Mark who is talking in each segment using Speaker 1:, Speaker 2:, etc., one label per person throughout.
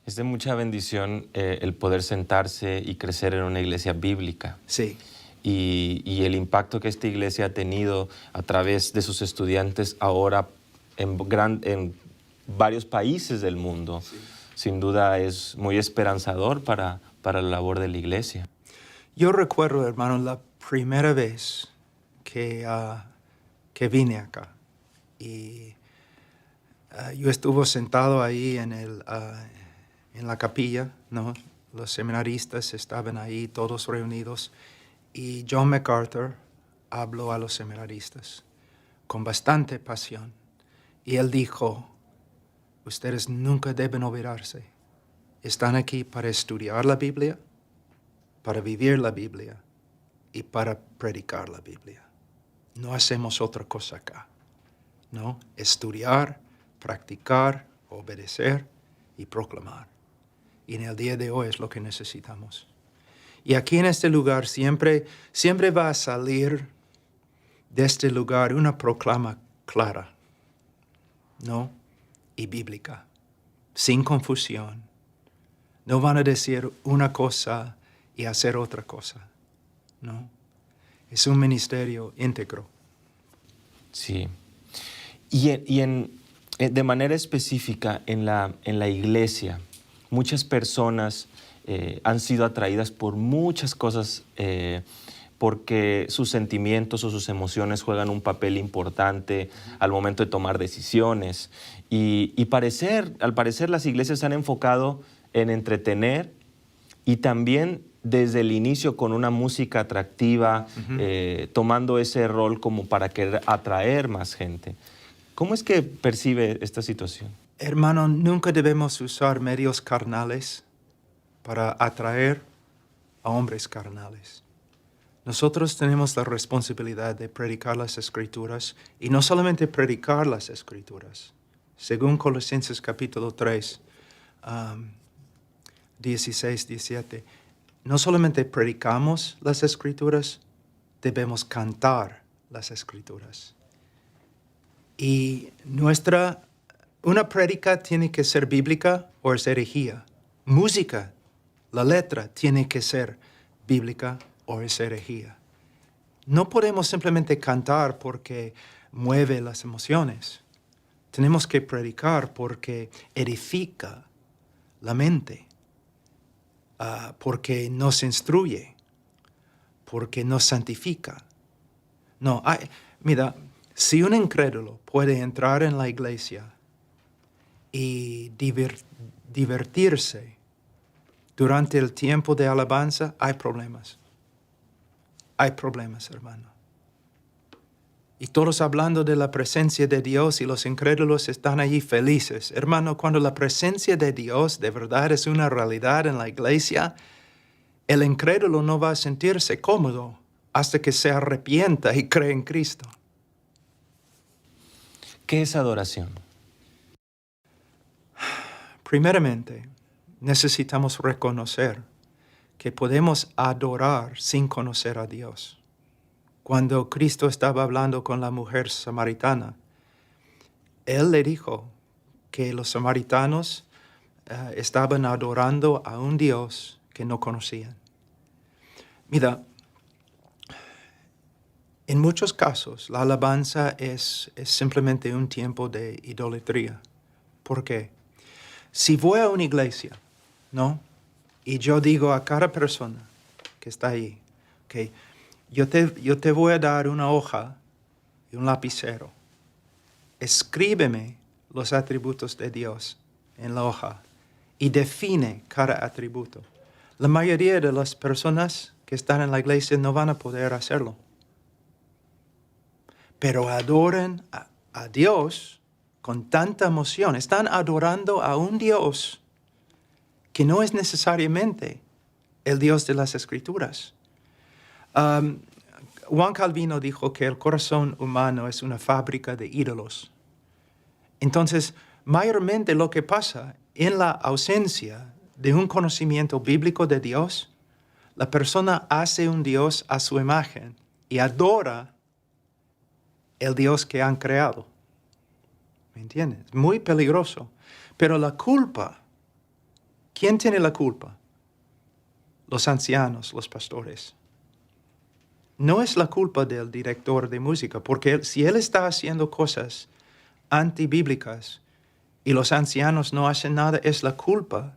Speaker 1: Es de mucha bendición el poder sentarse y crecer en una iglesia bíblica.
Speaker 2: Sí,
Speaker 1: Y el impacto que esta iglesia ha tenido a través de sus estudiantes ahora en varios países del mundo, sin duda es muy esperanzador para la labor de la iglesia.
Speaker 2: yo recuerdo, hermano, la primera vez que vine acá. Y yo estuve sentado ahí en la capilla, ¿no? Los seminaristas estaban ahí, todos reunidos. Y John MacArthur habló a los seminaristas con bastante pasión. Y él dijo, ustedes nunca deben olvidarse. Están aquí para estudiar la Biblia, para vivir la Biblia y para predicar la Biblia. No hacemos otra cosa acá, ¿no? Estudiar, practicar, obedecer y proclamar. Y en el día de hoy es lo que necesitamos. Y aquí en este lugar siempre va a salir de este lugar una proclama clara, ¿no? Y bíblica, sin confusión. No van a decir una cosa y hacer otra cosa, ¿no? Es un ministerio íntegro.
Speaker 1: Sí. De manera específica, en la iglesia, muchas personas han sido atraídas por muchas cosas porque sus sentimientos o sus emociones juegan un papel importante al momento de tomar decisiones. Y al parecer las iglesias se han enfocado en entretener y también desde el inicio con una música atractiva, tomando ese rol como para querer atraer más gente. ¿Cómo es que percibe esta situación?
Speaker 2: Hermano, nunca debemos usar medios carnales para atraer a hombres carnales. Nosotros tenemos la responsabilidad de predicar las Escrituras y no solamente predicar las Escrituras. Según Colosenses capítulo 3, 16, 17, no solamente predicamos las Escrituras, debemos cantar las Escrituras. Y una prédica tiene que ser bíblica o es herejía. Música, la letra tiene que ser bíblica o es herejía. No podemos simplemente cantar porque mueve las emociones. Tenemos que predicar porque edifica la mente, porque nos instruye, porque nos santifica. No, mira, si un incrédulo puede entrar en la iglesia y divertirse durante el tiempo de alabanza, hay problemas. Hay problemas, hermano. Y todos hablando de la presencia de Dios y los incrédulos están allí felices. Hermano, cuando la presencia de Dios de verdad es una realidad en la iglesia, el incrédulo no va a sentirse cómodo hasta que se arrepienta y cree en Cristo.
Speaker 1: ¿Qué es adoración?
Speaker 2: Primeramente, necesitamos reconocer que podemos adorar sin conocer a Dios. Cuando Cristo estaba hablando con la mujer samaritana, Él le dijo que los samaritanos estaban adorando a un Dios que no conocían. Mira, en muchos casos la alabanza es simplemente un tiempo de idolatría. ¿Por qué? Si voy a una iglesia, ¿no? Y yo digo a cada persona que está ahí, okay, yo te voy a dar una hoja y un lapicero. Escríbeme los atributos de Dios en la hoja y define cada atributo. La mayoría de las personas que están en la iglesia no van a poder hacerlo. Pero adoran a Dios con tanta emoción. Están adorando a un Dios que no es necesariamente el Dios de las Escrituras. Juan Calvino dijo que el corazón humano es una fábrica de ídolos. Entonces, mayormente lo que pasa en la ausencia de un conocimiento bíblico de Dios, la persona hace un Dios a su imagen y adora el Dios que han creado. ¿Me entiendes? Muy peligroso. Pero la culpa ¿Quién tiene la culpa? Los ancianos, los pastores. No es la culpa del director de música, porque si él está haciendo cosas antibíblicas y los ancianos no hacen nada, es la culpa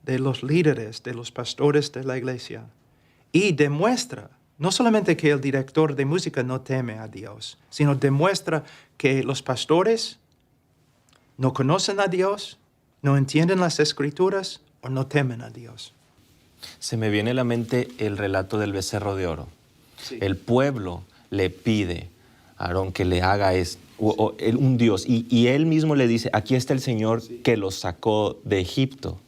Speaker 2: de los líderes, de los pastores de la iglesia. Y demuestra, no solamente que el director de música no teme a Dios, sino demuestra que los pastores no conocen a Dios, no entienden las Escrituras o no temen a Dios.
Speaker 1: Se me viene a la mente el relato del becerro de oro.
Speaker 2: Sí.
Speaker 1: El pueblo le pide a Aarón que le haga esto, un Dios, y él mismo le dice, aquí está el Señor que los sacó de Egipto.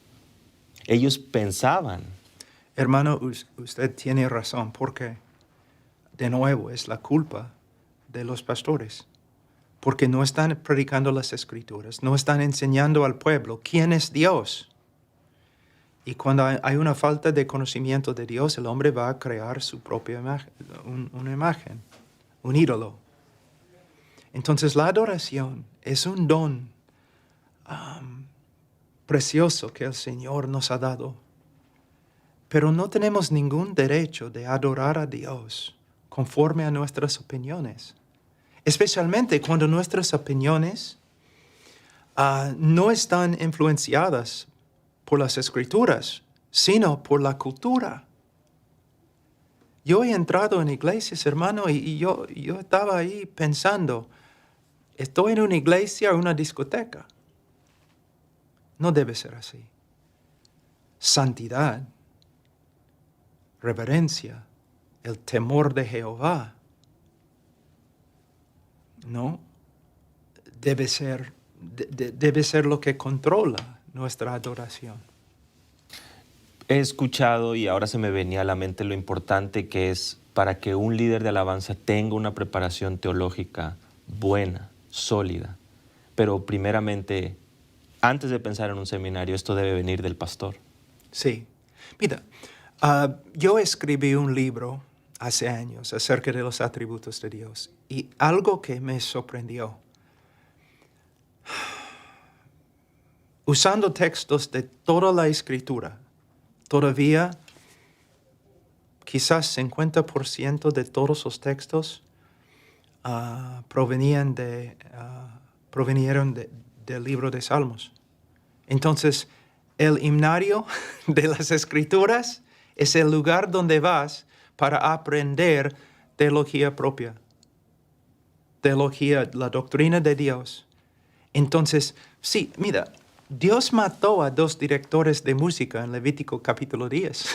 Speaker 1: Ellos pensaban.
Speaker 2: Hermano, usted tiene razón, porque de nuevo es la culpa de los pastores, porque no están predicando las Escrituras, no están enseñando al pueblo quién es Dios. Y cuando hay una falta de conocimiento de Dios, el hombre va a crear su propia imagen, una imagen, un ídolo. Entonces la adoración es un don precioso que el Señor nos ha dado. Pero no tenemos ningún derecho de adorar a Dios conforme a nuestras opiniones. Especialmente cuando nuestras opiniones no están influenciadas por las Escrituras, sino por la cultura. Yo he entrado en iglesias, hermano, y yo estaba ahí pensando, ¿estoy en una iglesia o una discoteca? No debe ser así. Santidad, reverencia, el temor de Jehová, ¿no? Debe ser lo que controla nuestra adoración.
Speaker 1: He escuchado y ahora se me venía a la mente lo importante que es para que un líder de alabanza tenga una preparación teológica buena, sólida. Pero primeramente, antes de pensar en un seminario, esto debe venir del pastor.
Speaker 2: Sí. Mira, yo escribí un libro hace años acerca de los atributos de Dios y algo que me sorprendió. Usando textos de toda la Escritura, todavía quizás 50% de todos los textos provenieron del libro de Salmos. Entonces, el himnario de las Escrituras es el lugar donde vas para aprender teología propia, teología, la doctrina de Dios. Entonces, sí, mira, Dios mató a 2 directores de música en Levítico capítulo 10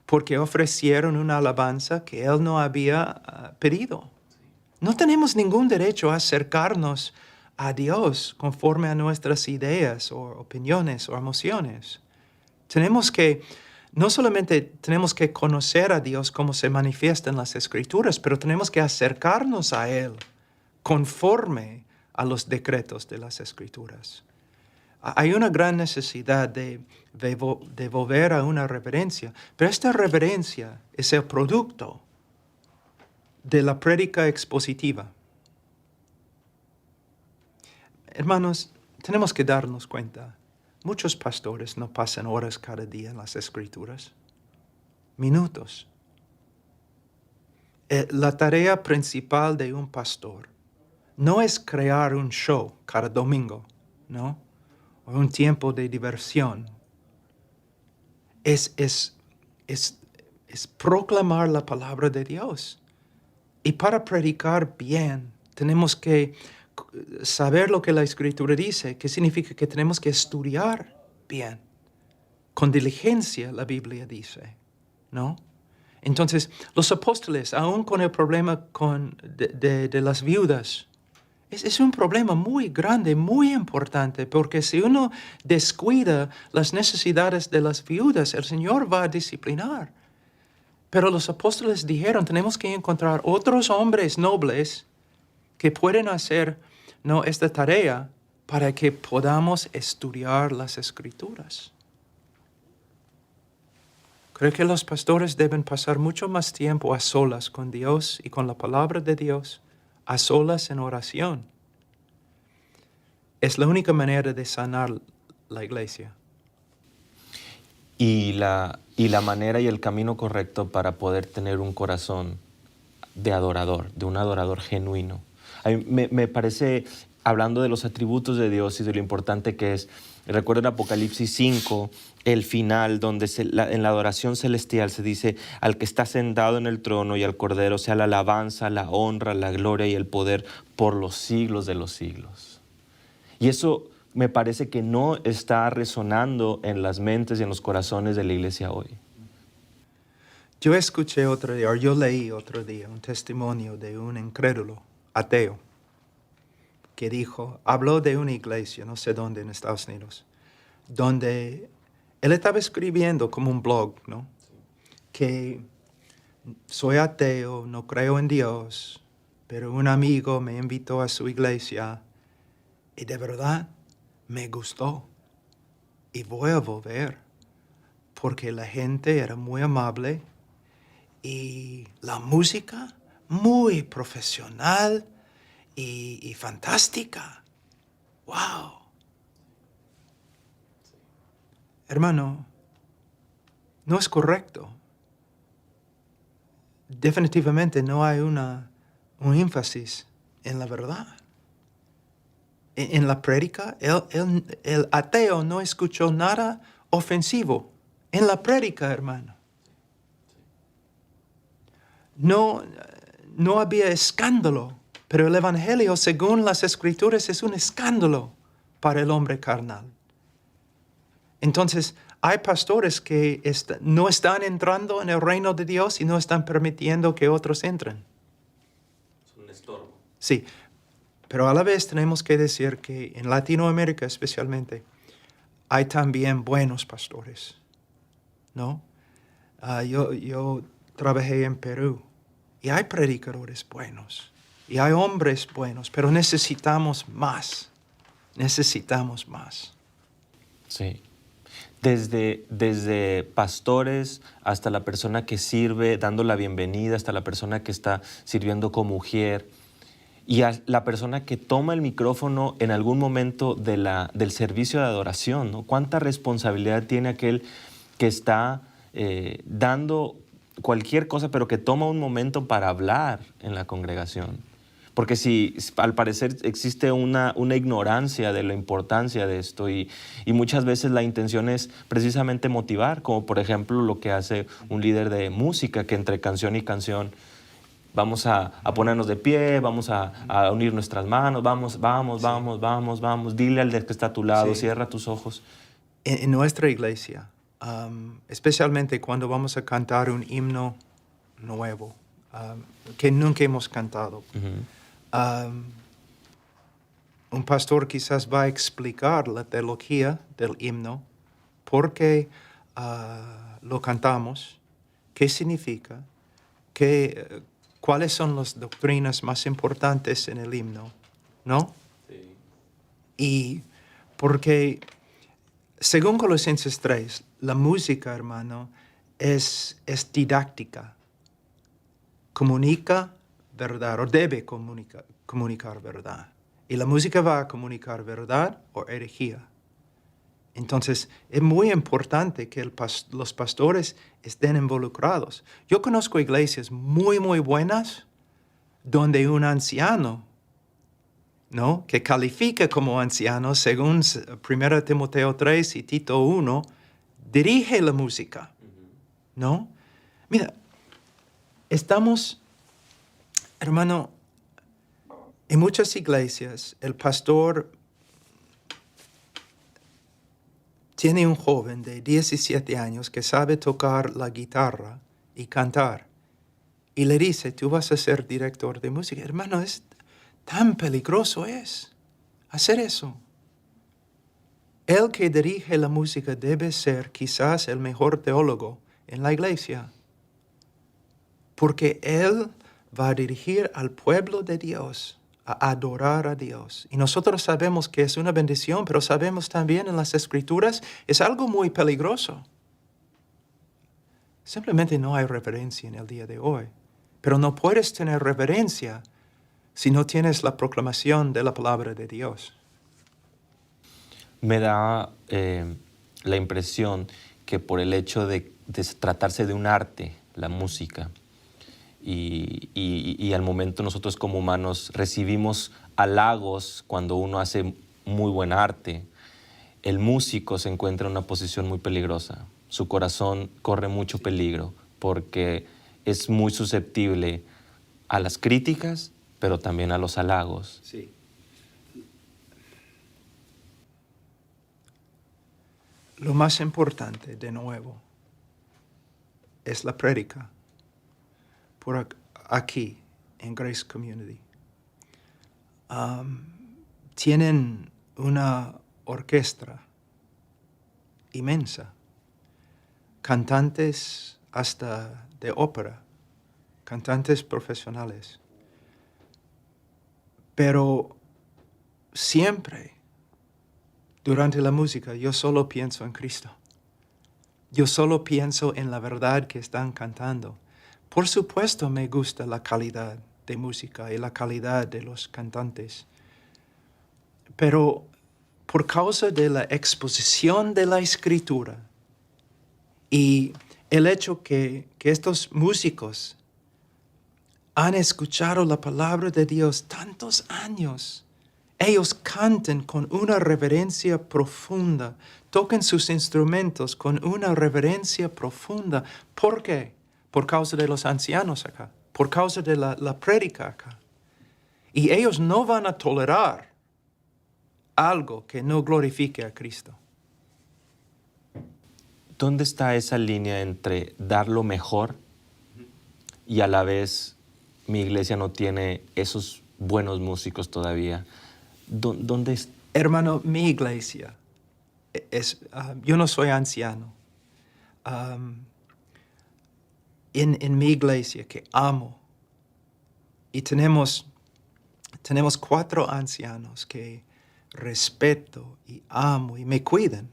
Speaker 2: porque ofrecieron una alabanza que Él no había pedido. No tenemos ningún derecho a acercarnos a Dios conforme a nuestras ideas o opiniones o emociones. No solamente tenemos que conocer a Dios como se manifiesta en las Escrituras, pero tenemos que acercarnos a Él conforme a los decretos de las Escrituras. Hay una gran necesidad de volver a una reverencia, pero esta reverencia es el producto de la prédica expositiva. Hermanos, tenemos que darnos cuenta, muchos pastores no pasan horas cada día en las Escrituras, minutos. La tarea principal de un pastor no es crear un show cada domingo, ¿no? O un tiempo de diversión. Es proclamar la palabra de Dios. Y para predicar bien, tenemos que saber lo que la Escritura dice, que significa que tenemos que estudiar bien. Con diligencia, la Biblia dice, ¿no? Entonces, los apóstoles, aún con el problema de las viudas, es un problema muy grande, muy importante, porque si uno descuida las necesidades de las viudas, el Señor va a disciplinar. Pero los apóstoles dijeron, tenemos que encontrar otros hombres nobles que pueden hacer esta tarea para que podamos estudiar las Escrituras. Creo que los pastores deben pasar mucho más tiempo a solas con Dios y con la palabra de Dios, a solas en oración. Es la única manera de sanar la iglesia.
Speaker 1: Y la manera y el camino correcto para poder tener un corazón de adorador, de un adorador genuino. A mí me parece, hablando de los atributos de Dios y de lo importante que es, recuerdo en Apocalipsis 5, el final, donde en la adoración celestial se dice, al que está sentado en el trono y al Cordero sea la alabanza, la honra, la gloria y el poder por los siglos de los siglos. Y eso me parece que no está resonando en las mentes y en los corazones de la iglesia hoy.
Speaker 2: Yo leí otro día un testimonio de un incrédulo ateo que habló de una iglesia, no sé dónde, en Estados Unidos, donde él estaba escribiendo como un blog, ¿no? Que soy ateo, no creo en Dios, pero un amigo me invitó a su iglesia y de verdad me gustó y voy a volver porque la gente era muy amable y la música muy profesional y fantástica. ¡Wow! Hermano, no es correcto. Definitivamente no hay un énfasis en la verdad. En la prédica, el ateo no escuchó nada ofensivo. En la prédica, hermano. No había escándalo, pero el Evangelio, según las Escrituras, es un escándalo para el hombre carnal. Entonces, hay pastores que no están entrando en el reino de Dios y no están permitiendo que otros entren.
Speaker 1: Es un estorbo.
Speaker 2: Sí, pero a la vez tenemos que decir que en Latinoamérica especialmente hay también buenos pastores, ¿no? Yo trabajé en Perú y hay predicadores buenos y hay hombres buenos, pero necesitamos más. Necesitamos más.
Speaker 1: Sí. Desde pastores hasta la persona que sirve dando la bienvenida, hasta la persona que está sirviendo como ujier y a la persona que toma el micrófono en algún momento del servicio de adoración, ¿no? ¿Cuánta responsabilidad tiene aquel que está dando cualquier cosa, pero que toma un momento para hablar en la congregación? Porque si al parecer existe una ignorancia de la importancia de esto y muchas veces la intención es precisamente motivar, como por ejemplo lo que hace un líder de música, que entre canción y canción vamos a ponernos de pie, vamos a unir nuestras manos, vamos, dile al que está a tu lado,
Speaker 2: Sí.
Speaker 1: cierra tus ojos.
Speaker 2: En nuestra iglesia, especialmente cuando vamos a cantar un himno nuevo, que nunca hemos cantado, un pastor quizás va a explicar la teología del himno, por qué lo cantamos, qué significa, cuáles son las doctrinas más importantes en el himno, ¿no?
Speaker 1: Sí.
Speaker 2: Y porque, según Colosenses 3, la música, hermano, es didáctica. Comunica verdad, o debe comunicar verdad. Y la música va a comunicar verdad o herejía. Entonces, es muy importante que los pastores estén involucrados. Yo conozco iglesias muy, muy buenas donde un anciano, ¿no?, que califica como anciano, según 1 Timoteo 3 y Tito 1, dirige la música, ¿no? Mira, hermano, en muchas iglesias el pastor tiene un joven de 17 años que sabe tocar la guitarra y cantar. Y le dice, tú vas a ser director de música. Hermano, es tan peligroso hacer eso. El que dirige la música debe ser quizás el mejor teólogo en la iglesia, porque él va a dirigir al pueblo de Dios a adorar a Dios. Y nosotros sabemos que es una bendición, pero sabemos también en las Escrituras es algo muy peligroso. Simplemente no hay reverencia en el día de hoy. Pero no puedes tener reverencia si no tienes la proclamación de la palabra de Dios.
Speaker 1: Me da la impresión que por el hecho de tratarse de un arte, la música, y al momento nosotros como humanos recibimos halagos cuando uno hace muy buen arte, el músico se encuentra en una posición muy peligrosa. Su corazón corre mucho peligro porque es muy susceptible a las críticas, pero también a los halagos.
Speaker 2: Sí. Lo más importante, de nuevo, es la prédica. Aquí, en Grace Community. Tienen una orquesta inmensa, cantantes hasta de ópera, cantantes profesionales. Pero siempre, durante la música, yo solo pienso en Cristo. Yo solo pienso en la verdad que están cantando. Por supuesto me gusta la calidad de música y la calidad de los cantantes. Pero por causa de la exposición de la Escritura y el hecho que estos músicos han escuchado la palabra de Dios tantos años, ellos cantan con una reverencia profunda, tocan sus instrumentos con una reverencia profunda. ¿Por qué? Por causa de los ancianos acá, por causa de la prédica acá. Y ellos no van a tolerar algo que no glorifique a Cristo.
Speaker 1: ¿Dónde está esa línea entre dar lo mejor y a la vez mi iglesia no tiene esos buenos músicos todavía? ¿Dónde está?
Speaker 2: Hermano, mi iglesia, yo no soy anciano. En mi iglesia que amo, y tenemos 4 ancianos que respeto y amo y me cuidan.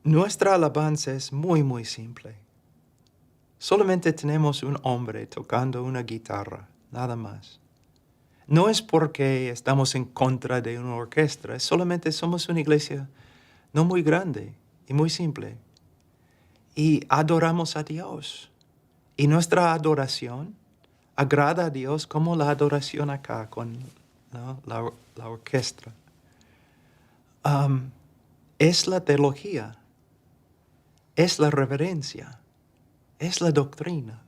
Speaker 2: Nuestra alabanza es muy, muy simple. Solamente tenemos un hombre tocando una guitarra, nada más. No es porque estamos en contra de una orquesta, solamente somos una iglesia no muy grande y muy simple. Y adoramos a Dios. Y nuestra adoración agrada a Dios como la adoración acá con, ¿no?, la orquesta. Es la teología, es la reverencia, es la doctrina.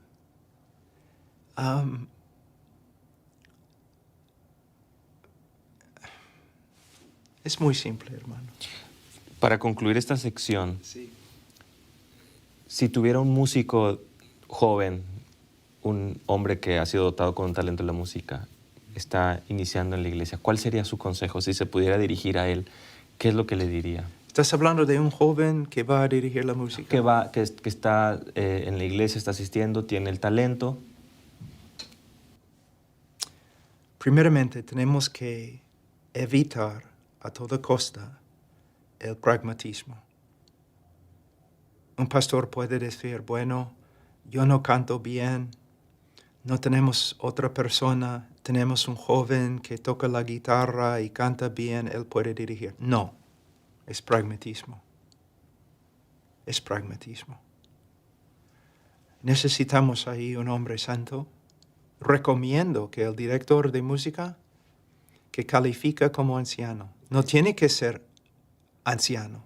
Speaker 2: Es muy simple, hermano.
Speaker 1: Para concluir esta sección,
Speaker 2: Sí.
Speaker 1: si tuviera un músico joven, un hombre que ha sido dotado con un talento en la música, está iniciando en la iglesia, ¿cuál sería su consejo? Si se pudiera dirigir a él, ¿qué es lo que le diría?
Speaker 2: ¿Estás hablando de un joven que va a dirigir la música?
Speaker 1: Que está en la iglesia, está asistiendo, tiene el talento.
Speaker 2: Primeramente, tenemos que evitar a toda costa el pragmatismo. Un pastor puede decir, bueno, yo no canto bien, no tenemos otra persona, tenemos un joven que toca la guitarra y canta bien, él puede dirigir. No, es pragmatismo. Es pragmatismo. Necesitamos ahí un hombre santo. Recomiendo que el director de música que califica como anciano, no tiene que ser anciano.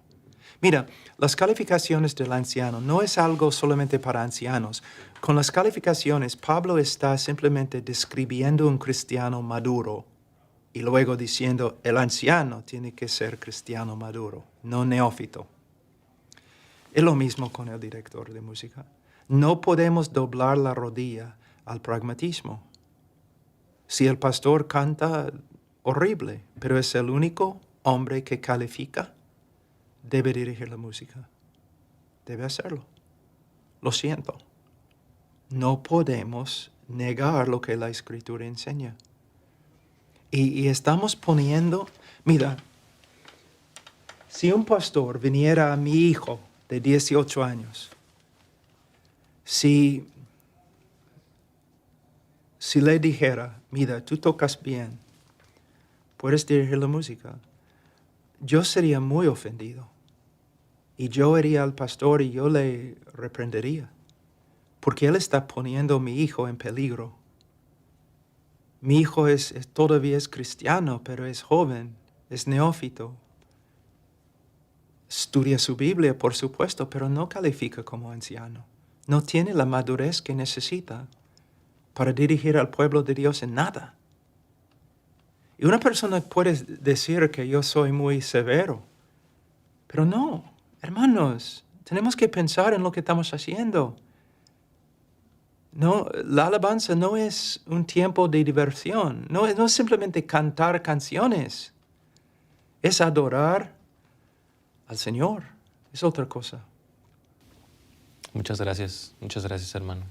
Speaker 2: Mira, las calificaciones del anciano no es algo solamente para ancianos. Con las calificaciones, Pablo está simplemente describiendo un cristiano maduro y luego diciendo, el anciano tiene que ser cristiano maduro, no neófito. Es lo mismo con el director de música. No podemos doblar la rodilla al pragmatismo. Si el pastor canta horrible, pero es el único hombre que califica, debe dirigir la música. Debe hacerlo. Lo siento. No podemos negar lo que la Escritura enseña. Y estamos poniendo, mira, si un pastor viniera a mi hijo de 18 años, si le dijera, mira, tú tocas bien, puedes dirigir la música, yo sería muy ofendido. Y yo iría al pastor y yo le reprendería. Porque él está poniendo a mi hijo en peligro. Mi hijo todavía es cristiano, pero es joven, es neófito. Estudia su Biblia, por supuesto, pero no califica como anciano. No tiene la madurez que necesita para dirigir al pueblo de Dios en nada. Y una persona puede decir que yo soy muy severo, pero no, hermanos, tenemos que pensar en lo que estamos haciendo. No, la alabanza no es un tiempo de diversión, no es simplemente cantar canciones, es adorar al Señor, es otra cosa.
Speaker 1: Muchas gracias, hermano.